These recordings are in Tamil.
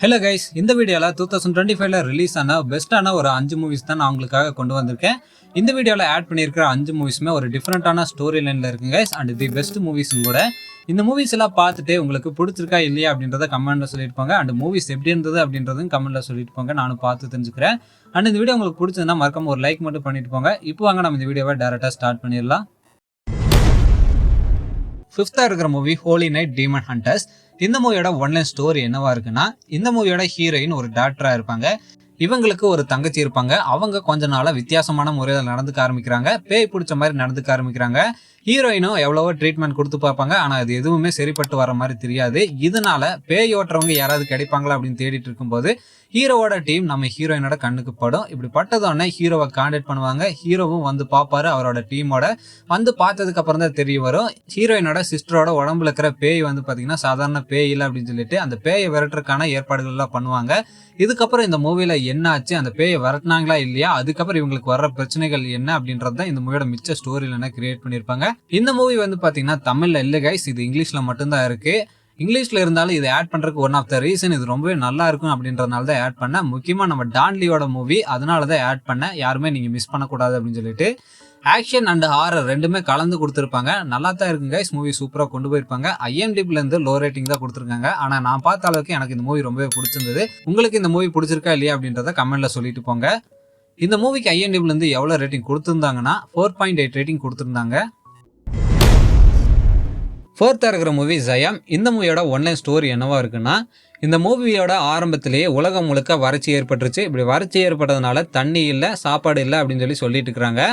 ஹலோ கைஸ், இந்த வீடியோவில் 2025 ரிலீஸ் ஆன பெஸ்ட்டான ஒரு 5 மூவிஸ் தான் நான் உங்களுக்காக கொண்டு வந்திருக்கேன். இந்த வீடியோவில் ஆட் பண்ணியிருக்கிற 5 மூவிஸுமே ஒரு டிஃப்ரெண்ட்டான ஸ்டோரி லைனில் இருக்குங்க கைஸ், அண்ட் தி பெஸ்ட் மூவிஸும் கூட. இந்த மூவிஸ் எல்லாம் பார்த்துட்டு உங்களுக்கு பிடிச்சிருக்கா இல்லையா அப்படின்றத கமெண்ட்டில் சொல்லிட்டு போங்க. அண்ட் மூவிஸ் எப்படி இருந்தது அப்படின்றதும் கமெண்ட்டில் சொல்லிட்டு போங்க, நானும் பார்த்து தெரிஞ்சுக்கிறேன். அண்ட் இந்த வீடியோ உங்களுக்கு பிடிச்சதுன்னா மறக்காம ஒரு லைக் மட்டும் பண்ணிட்டு போங்க. இப்போ வாங்க நம்ம இந்த வீடியோவை டேரெக்டாக ஸ்டார்ட் பண்ணிடலாம். 5th இருக்கிற movie holy night demon hunters. இந்த மூவியோட ஒன்லைன் ஸ்டோரி என்னவா இருக்குன்னா, இந்த மூவியோட ஹீரோயின் ஒரு டாக்டரா இருப்பாங்க. இவங்களுக்கு ஒரு தங்கச்சி இருப்பாங்க. அவங்க கொஞ்ச நாளா வித்தியாசமான முறையில் நடந்துக்க ஆரம்பிக்கிறாங்க. பேய் பிடிச்ச மாதிரி நடந்துக்க ஆரம்பிக்கிறாங்க. ஹீரோயினும் எவ்வளவோ ட்ரீட்மெண்ட் கொடுத்து பார்ப்பாங்க, ஆனா அது எதுவுமே சரிப்பட்டு வர மாதிரி தெரியாது. இதனால பேய் ஓட்டுறவங்க யாராவது கிடைப்பாங்களா அப்படின்னு தேடிட்டு இருக்கும்போது ஹீரோவோட டீம் நம்ம ஹீரோயினோட கண்ணுக்கு படும். இப்படி பட்டதோடனே ஹீரோவை கான்டாக்ட் பண்ணுவாங்க. ஹீரோவும் வந்து பார்ப்பாரு. அவரோட டீமோட வந்து பார்த்ததுக்கு அப்புறம் தான் தெரிய வரும், ஹீரோயினோட சிஸ்டரோட உடம்புல இருக்கிற பேய் வந்து பாத்தீங்கன்னா சாதாரண பேய் இல்லை அப்படின்னு சொல்லிட்டு அந்த பேயை விரட்டுறதுக்கான ஏற்பாடுகள் எல்லாம் பண்ணுவாங்க. இதுக்கப்புறம் இந்த மூவில என்ன ஆச்சு, அந்த பேயை விரட்டினாங்களா இல்லையா, அதுக்கப்புறம் இவங்களுக்கு வர்ற பிரச்சனைகள் என்ன அப்படின்றது தான் இந்த மூவியோட மிச்ச ஸ்டோரியில கிரியேட் பண்ணிருப்பாங்க. இந்த மூவி வந்து பாத்தீங்கன்னா தமிழ்ல இல்ல கைஸ், இது இங்கிலீஷ்ல மட்டும்தான் இருக்கு. இங்கிலீஷ்ல இருந்தாலும் இதை ஆட் பண்றதுக்கு ஒன் ஆஃப் த ரீசன் இது ரொம்பவே நல்லா இருக்கும் அப்படின்றதுனால தான் ஆட் பண்ணேன். முக்கியமா நம்ம டான்லியோட மூவி, அதனால தான் ஆட் பண்ணேன். யாருமே நீங்க மிஸ் பண்ணக்கூடாது அப்படின்னு சொல்லிட்டு. ஆக்ஷன் அண்ட் ஹாரர் ரெண்டுமே கலந்து கொடுத்துருப்பாங்க. நல்லா தான் இருக்குங்க கைஸ், மூவி சூப்பராக கொண்டு போயிருப்பாங்க. IMDbல இருந்து லோ ரேட்டிங் தான் கொடுத்துருக்காங்க. ஆனால் நான் பார்த்த அளவுக்கு எனக்கு இந்த மூவி ரொம்பவே பிடிச்சிருந்தது. உங்களுக்கு இந்த மூவி பிடிச்சிருக்கா இல்லையா அப்படின்றத கமெண்ட்ல சொல்லிட்டு போங்க. இந்த மூவிக்கு IMDbல இருந்து எவ்வளோ ரேட்டிங் கொடுத்துருந்தாங்கன்னா 4.8 ரேட்டிங் கொடுத்துருந்தாங்க. 4th இருக்கிற மூவி ஜயாம். இந்த மூவியோட ஒன்லைன் ஸ்டோரி என்னவா இருக்குன்னா, இந்த மூவியோட ஆரம்பத்திலேயே உலகம் முழுக்க வறட்சி ஏற்பட்டுருச்சு. இப்படி வறட்சி ஏற்பட்டதுனால தண்ணி இல்லை, சாப்பாடு இல்லை அப்படின்னு சொல்லிட்டு இருக்கிறாங்க.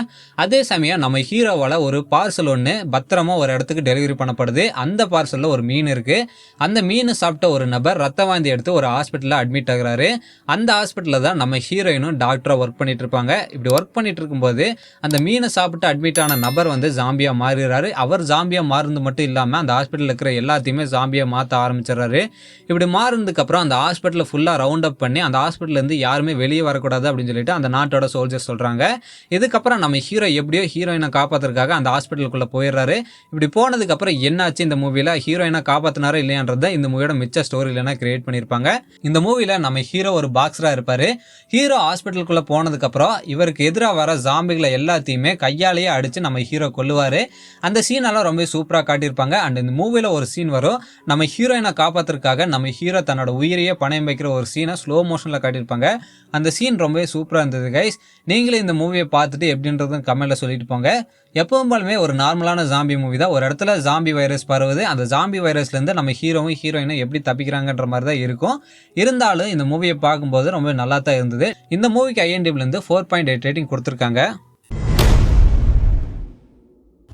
அதே சமயம் நம்ம ஹீரோவால் ஒரு பார்சல் ஒன்று பத்திரமா ஒரு இடத்துக்கு டெலிவரி பண்ணப்படுது. அந்த பார்சலில் ஒரு மீன் இருக்கு. அந்த மீன் சாப்பிட்ட ஒரு நபர் ரத்த வாந்தி எடுத்து ஒரு ஹாஸ்பிட்டலில் அட்மிட் ஆகுறாரு. அந்த ஹாஸ்பிட்டலில் தான் நம்ம ஹீரோயினும் டாக்டராக ஒர்க் பண்ணிட்டு இருப்பாங்க. இப்படி ஒர்க் பண்ணிட்டு இருக்கும்போது அந்த மீனை சாப்பிட்டு அட்மிட் ஆன நபர் வந்து ஜாம்பியா மாறிடுறாரு. அவர் ஜாம்பியா மாறுறது மட்டும் இல்லாமல் அந்த ஹாஸ்பிட்டலில் இருக்கிற எல்லாத்தையுமே ஜாம்பியா மாற்ற ஆரம்பிச்சிடறாரு. இப்படி மாறினதுக்கு அப்புறம் அந்த ஹாஸ்பிட்டலை ஃபுல்லாக ரவுண்ட் அப் பண்ணி அந்த ஹாஸ்பிட்டலேருந்து யாருமே வெளியே வரக்கூடாது அப்படின்னு சொல்லிட்டு அந்த நாட்டோட சோல்ஜர்ஸ் சொல்கிறாங்க. இதுக்கப்புறம் நம்ம ஹீரோ எப்படியோ ஹீரோயினை காப்பாற்றுறதுக்காக அந்த ஹாஸ்பிட்டலுக்குள்ளே போயிடுறாரு. இப்படி போனதுக்கப்புறம் என்னாச்சு இந்த மூவியில், ஹீரோயினை காப்பாற்றினாரா இல்லையான்றதை இந்த மூவியோட மிச்ச ஸ்டோரியிலனா கிரியேட் பண்ணியிருப்பாங்க. இந்த மூவியில் நம்ம ஹீரோ ஒரு பாக்ஸராக இருப்பார். ஹீரோ ஹாஸ்பிட்டலுக்குள்ளே போனதுக்கப்புறம் இவருக்கு எதிராக வர ஜாம்பிகளை எல்லாத்தையுமே கையாலேயே அடித்து நம்ம ஹீரோ கொல்லுவார். அந்த சீனெல்லாம் ரொம்ப சூப்பராக காட்டியிருப்பாங்க. அண்ட் இந்த மூவியில் ஒரு சீன் வரும், நம்ம ஹீரோயினை காப்பாற்றுறதுக்காக நம்ம ஹீரோ தன்னோட உயிரையே பணயம் வைக்கிற ஒரு சீனை ஸ்லோ மோஷனில் காட்டியிருப்பாங்க. அந்த சீன் ரொம்பவே சூப்பராக இருந்தது கைஸ். நீங்களே இந்த மூவியை பார்த்துட்டு எப்படின்றதும் கமெண்ட்டில் சொல்லிட்டு போங்க. எப்பவும் போலுமே ஒரு நார்மலான ஜாம்பி மூவி தான். ஒரு இடத்துல ஜாம்பி வைரஸ் பரவுது. அந்த ஜாம்பி வைரஸ்லேருந்து நம்ம ஹீரோவும் ஹீரோயினும் எப்படி தப்பிக்கிறாங்கன்ற மாதிரி தான் இருக்கும். இருந்தாலும் இந்த மூவியை பார்க்கும்போது ரொம்ப நல்லா தான் இருந்தது. இந்த மூவிக்கு IMDbலேருந்து 4.8 ரேட்டிங் கொடுத்துருக்காங்க.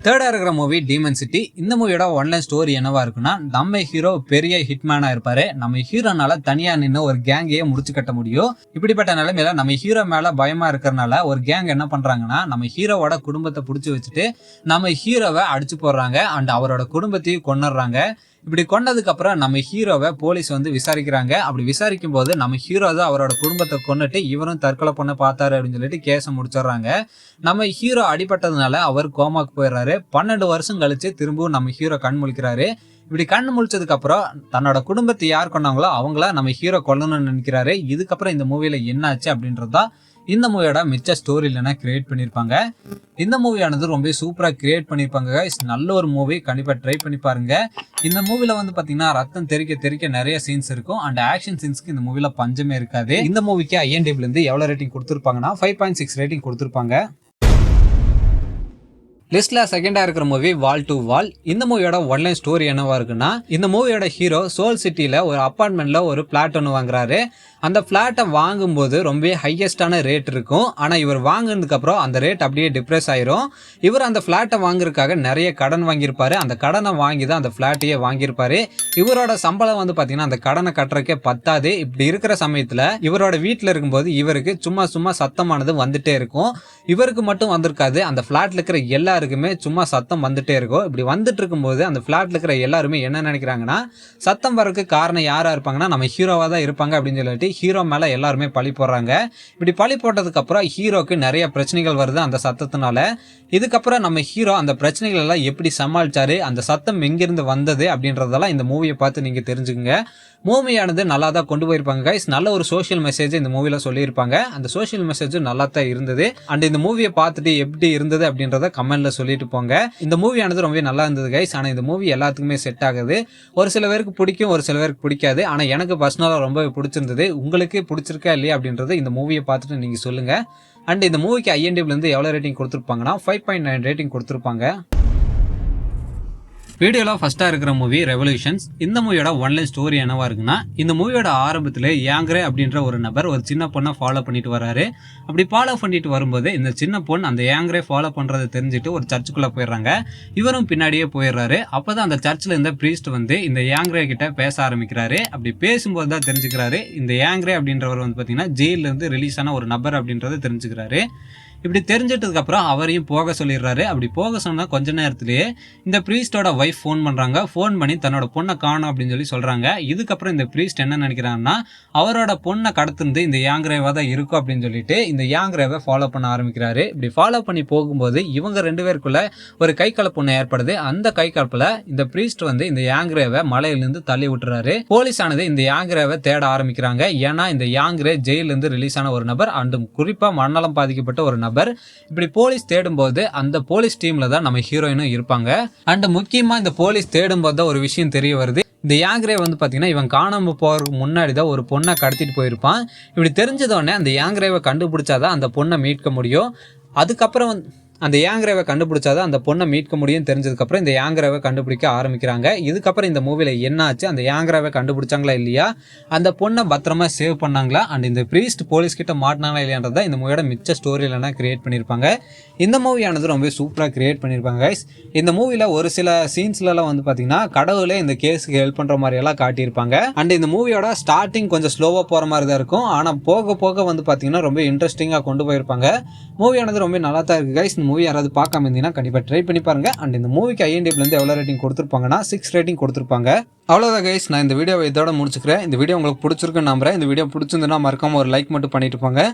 3rd இருக்கிற மூவி டீமன் சிட்டி. இந்த மூவியோட ஒன்லைன் ஸ்டோரி என்னவா இருக்குன்னா, நம்ம ஹீரோ பெரிய ஹிட்மேனா இருப்பாரு. நம்ம ஹீரோனால தனியா நின்று ஒரு கேங்கையே முடிச்சு கட்ட முடியும். இப்படிப்பட்ட நிலைமையில நம்ம ஹீரோ மேல பயமா இருக்கிறனால ஒரு கேங் என்ன பண்றாங்கன்னா, நம்ம ஹீரோவோட குடும்பத்தை பிடிச்சி வச்சுட்டு நம்ம ஹீரோவை அடிச்சு போடுறாங்க. அண்ட் அவரோட குடும்பத்தையும் கொன்னுடுறாங்க. இப்படி கொண்டதுக்கு அப்புறம் நம்ம ஹீரோவை போலீஸ் வந்து விசாரிக்கிறாங்க. அப்படி விசாரிக்கும் போது நம்ம ஹீரோ தான் அவரோட குடும்பத்தை கொண்டுட்டு இவரும் தற்கொலை பண்ண பார்த்தாரு அப்படின்னு சொல்லிட்டு கேஸை முடிச்சிடுறாங்க. நம்ம ஹீரோ அடிபட்டதுனால அவர் கோமாக்கு போயிடுறாரு. 12 வருஷம் கழிச்சு திரும்பவும் நம்ம ஹீரோ கண் முழிக்கிறாரு. இப்படி கண் முழிச்சதுக்கு அப்புறம் தன்னோட குடும்பத்தை யார் கொண்டாங்களோ அவங்கள நம்ம ஹீரோ கொல்லணும்னு நினைக்கிறாரு. இதுக்கப்புறம் இந்த மூவில என்ன ஆச்சு அப்படின்றதுதான் இந்த மூவியோட மிச்ச ஸ்டோரி இல்லைன்னா கிரியேட் பண்ணியிருப்பாங்க. இந்த மூவியானது ரொம்ப சூப்பராக கிரியேட் பண்ணியிருப்பாங்க. நல்ல ஒரு மூவி, கண்டிப்பாக ட்ரை பண்ணி பாருங்க. இந்த மூவில வந்து பார்த்தீங்கன்னா ரத்தம் தெறிக்க நிறைய சீன்ஸ் இருக்கும். அண்ட் ஆக்ஷன் சீன்ஸ்க்கு இந்த மூவில பஞ்சமே இருக்காது. இந்த மூவிக்கு IMDbலேருந்து எவ்வளோ ரேட்டிங் கொடுத்துருப்பாங்கன்னா 5.6 ரேட்டிங் கொடுத்துருப்பாங்க. லிஸ்ட்ல 2nd இருக்கிற மூவி வால் டு வால். இந்த மூவியோட ஒன்லைன் ஸ்டோரி என்னவா இருக்குன்னா, இந்த மூவியோட ஹீரோ சோல் சிட்டில ஒரு அப்பார்ட்மெண்ட்ல ஒரு பிளாட் ஒன்று வாங்குறாரு. அந்த பிளாட்டை வாங்கும்போது ரொம்ப ஹையஸ்டான ரேட் இருக்கும். ஆனால் இவர் வாங்கினதுக்கு அப்புறம் அந்த ரேட் அப்படியே டிப்ரெஸ் ஆயிரும். இவர் அந்த பிளாட்டை வாங்குறதுக்காக நிறைய கடன் வாங்கியிருப்பாரு. அந்த கடனை வாங்கி தான் அந்த பிளாட்டையே வாங்கியிருப்பாரு. இவரோட சம்பளம் வந்து பார்த்தீங்கன்னா அந்த கடனை கட்டுறக்கே பத்தாது. இப்படி இருக்கிற சமயத்தில் இவரோட வீட்டில் இருக்கும்போது இவருக்கு சும்மா சத்தமானது வந்துட்டே இருக்கும். இவருக்கு மட்டும் வந்திருக்காது, அந்த பிளாட்ல இருக்கிற எல்லாருக்குமே சும்மா சத்தம் வந்துட்டே இருக்கும். இப்படி வந்துட்டு இருக்கும்போது அந்த பிளாட்ல இருக்கிற எல்லாருமே என்ன நினைக்கிறாங்கன்னா, சத்தம் வரதுக்கு காரணம் யாரா இருப்பாங்கன்னா நம்ம ஹீரோவா தான் இருப்பாங்க அப்படின்னு சொல்லிட்டு ஹீரோ மேலே எல்லாருமே பழி போடுறாங்க. இப்படி பழி போட்டதுக்கப்புறம் ஹீரோக்கு நிறைய பிரச்சனைகள் வருது அந்த சத்தத்தினால. இதுக்கப்புறம் நம்ம ஹீரோ அந்த பிரச்சனைகள் எல்லாம் எப்படி சமாளிச்சாரு, அந்த சத்தம் எங்கிருந்து வந்தது அப்படின்றதெல்லாம் இந்த மூவியை பார்த்து நீங்கள் தெரிஞ்சுக்குங்க. மூவியானது நல்லா தான் கொண்டு போயிருப்பாங்க கைஸ். நல்ல ஒரு சோஷியல் மெசேஜ் இந்த மூவியில் சொல்லியிருப்பாங்க. அந்த சோஷியல் மெசேஜ் நல்லா தான் இருந்தது. அண்ட் இந்த மூவியை பார்த்துட்டு எப்படி இருந்தது அப்படின்றத கமெண்ட்ல சொல்லிட்டு போங்க. இந்த மூவியானது ரொம்ப நல்லா இருந்தது கைஸ். ஆனால் இந்த மூவி எல்லாத்துக்குமே செட் ஆகுது. ஒரு சில பேருக்கு பிடிக்கும், ஒரு சில பேருக்கு பிடிக்காது. ஆனால் எனக்கு பர்சனலாக ரொம்ப பிடிச்சிருந்தது. உங்களுக்கு பிடிச்சிருக்கா இல்லையா அப்படின்றது இந்த மூவியை பார்த்துட்டு நீங்கள் சொல்லுங்க. அண்ட் இந்த மூவிக்கு IMDbலேருந்து எவ்வளோ ரேட்டிங் கொடுத்துருப்பாங்கன்னா 5.9 ரேட்டிங் கொடுத்துருப்பாங்க. வீடியோவில் ஃபஸ்ட்டாக இருக்கிற மூவி ரெவல்யூஷன்ஸ். இந்த மூவியோட ஒன்லைன் ஸ்டோரி என்னவா இருக்குன்னா, இந்த மூவியோட ஆரம்பத்தில் யாங்ரே அப்படின்ற ஒரு நபர் ஒரு சின்ன பொண்ணை ஃபாலோ பண்ணிட்டு வராரு. அப்படி ஃபாலோ பண்ணிட்டு வரும்போது இந்த சின்ன பொண்ணு அந்த யாங்ரே ஃபாலோ பண்ணுறதை தெரிஞ்சுட்டு ஒரு சர்ச்சுக்குள்ளே போயிடுறாங்க. இவரும் பின்னாடியே போயிடுறாரு. அப்போ தான் அந்த சர்ச்சில் இருந்த ப்ரீஸ்ட் வந்து இந்த யாங்ரே கிட்ட பேச ஆரம்பிக்கிறாரு. அப்படி பேசும்போது தான் தெரிஞ்சுக்கிறாரு இந்த யாங்ரே அப்படின்றவர் வந்து பார்த்தீங்கன்னா ஜெயிலிருந்து ரிலீஸ் ஆன ஒரு நபர் அப்படின்றத தெரிஞ்சுக்கிறாரு. இப்படி தெரிஞ்சிட்டதுக்கு அப்புறம் அவரையும் போக சொல்லிடுறாரு. அப்படி போக சொன்னா கொஞ்ச நேரத்திலேயே இந்த ப்ரீஸ்டோட வைஃப் ஃபோன் பண்றாங்க. ஃபோன் பண்ணி தன்னோட பொண்ணை காணும் அப்படின்னு சொல்றாங்க. இதுக்கப்புறம் இந்த ப்ரீஸ்ட் என்ன நினைக்கிறாங்கன்னா, அவரோட பொண்ணை கடத்துந்து இந்த யாங்ரேவா தான் இருக்கும் அப்படின்னு சொல்லிட்டு இந்த யாங்ரேவை ஃபாலோ பண்ண ஆரம்பிக்கிறாரு. இப்படி ஃபாலோ பண்ணி போகும்போது இவங்க 2 பேருக்குள்ள ஒரு கை கலப்பு ஏற்படுது. அந்த கை கலப்புல இந்த ப்ரீஸ்ட் வந்து இந்த யாங்ரேவை மலையிலிருந்து தள்ளி விட்டுறாரு. போலீஸ் ஆனது இந்த யாங்ரேவை தேட ஆரம்பிக்கிறாங்க. ஏன்னா இந்த யாங்ரே ஜெயிலிருந்து ரிலீஸ் ஆன ஒரு நபர், அண்டும் குறிப்பா மனநலம் பாதிக்கப்பட்ட ஒரு நபர். இப்படி போலீஸ் தேடும்போது அந்த போலீஸ் டீம்ல தான் நம்ம ஹீரோயினும் இருப்பாங்க. அண்ட் முக்கியமா இந்த போலீஸ் தேடும்போது தான் ஒரு விஷயம் தெரிய வருது. இந்த யாங்ரே வந்து பார்த்தீங்கன்னா இவன் காணாமல் போகிறதுக்கு முன்னாடி தான் ஒரு பொண்ணை கடத்திட்டு போயிருப்பான். இப்படி தெரிஞ்சதோடனே அந்த யாங்ரேவை கண்டுபிடிச்சாதான் அந்த பொண்ணை மீட்க முடியும். அதுக்கப்புறம் அந்த யாங்ரேவை கண்டுபிடிச்சாதான் அந்த பொண்ணை மீட்க முடியும் தெரிஞ்சதுக்கப்புறம் இந்த யாங்ரேவை கண்டுபிடிக்க ஆரம்பிக்கிறாங்க. இதுக்கப்புறம் இந்த மூவியில் என்ன ஆச்சு, அந்த யாங்ரேவை கண்டுபிடிச்சாங்களா இல்லையா, அந்த பொண்ணை பத்திரமா சேவ் பண்ணாங்களா, அண்ட் இந்த ப்ரீஸ்ட் போலீஸ் கிட்ட மாட்டினாங்களா இல்லையான்றதான் இந்த மூவியோட மிச்ச ஸ்டோரியிலனா கிரியேட் பண்ணியிருப்பாங்க. இந்த மூவியானது ரொம்ப சூப்பராக கிரியேட் பண்ணியிருப்பாங்க கைஸ். இந்த மூவியில் ஒரு சில சீன்ஸ்லலாம் வந்து பார்த்தீங்கன்னா கடவுளே இந்த கேஸுக்கு ஹெல்ப் பண்ணுற மாதிரி எல்லாம் காட்டியிருப்பாங்க. அண்ட் இந்த மூவியோட ஸ்டார்டிங் கொஞ்சம் ஸ்லோவாக போகிற மாதிரி தான் இருக்கும். ஆனால் போக போக வந்து பார்த்தீங்கன்னா ரொம்ப இன்ட்ரெஸ்டிங்காக கொண்டு போயிருப்பாங்க. மூவியானது ரொம்ப நல்லா தான் இருக்குது கைஸ். மூவி யாராவது பார்க்காம இருந்தீங்கன்னா கண்டிப்பாக ட்ரை பண்ணி பாருங்க. அண்ட் இந்த மூவிக்கு IMDbலேருந்து எவ்வளோ ரேட்டிங் கொடுத்துருப்பாங்கன்னா 6 ரேட்டிங் கொடுத்துருப்பாங்க. அவ்வளோதான் கைஸ், நான் இந்த வீடியோவை இதோட முடிச்சுக்கிறேன். இந்த வீடியோ உங்களுக்கு பிடிச்சிருக்குன்னு நம்புறேன். இந்த வீடியோ பிடிச்சிருந்துன்னா மறக்காம ஒரு லைக் மட்டும் பண்ணிட்டு போங்க.